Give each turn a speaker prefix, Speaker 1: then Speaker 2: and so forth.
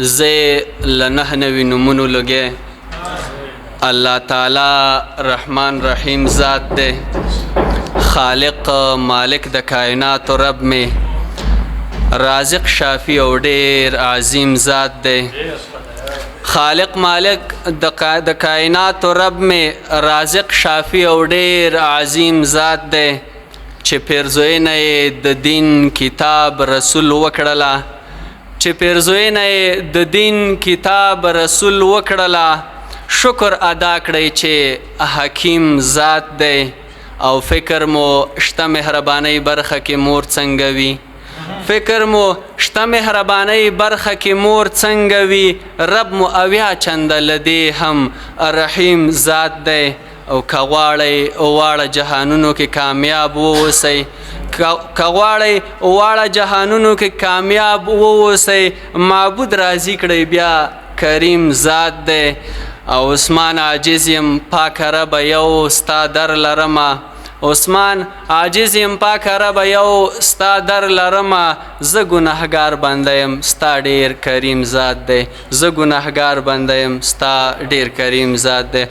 Speaker 1: زه لنه نوی نمونو لگے اللہ تعالی رحمان رحیم ذات دے خالق مالک د کائنات و رب میں رازق شافی او ډیر عظیم ذات دے خالق مالک د کائنات و رب میں رازق شافی او ډیر عظیم ذات دے چې پیرزوینه د دین کتاب رسول وکړله چې پیرزوینه د دین کتاب رسول وکړله شکر ادا کړئ چې حکیم ذات دی او فکر مو شته مهربانۍ برخه کې مور څنګه وي فکر مو شته مهربانۍ برخه کې مور څنګه وي رب مو اویا چنده لدې هم رحیم ذات دی او که غواړئ واړه جهانونو کې کامیاب واوسئ که غواړئ واړه جهانونو کې کامیاب واوسئ معبود راضي کړئ بیا کریم ذات دی او عثمان عاجز یم پاک ربه یو ستا در لرمه عثمان عاجز یم پاک ربه یو ستا در لرمه زه ګنهګار بنده یم ستا ډیر کریم ذات دی زه ګنهګار بنده یم ستا ډیر کریم ذات دی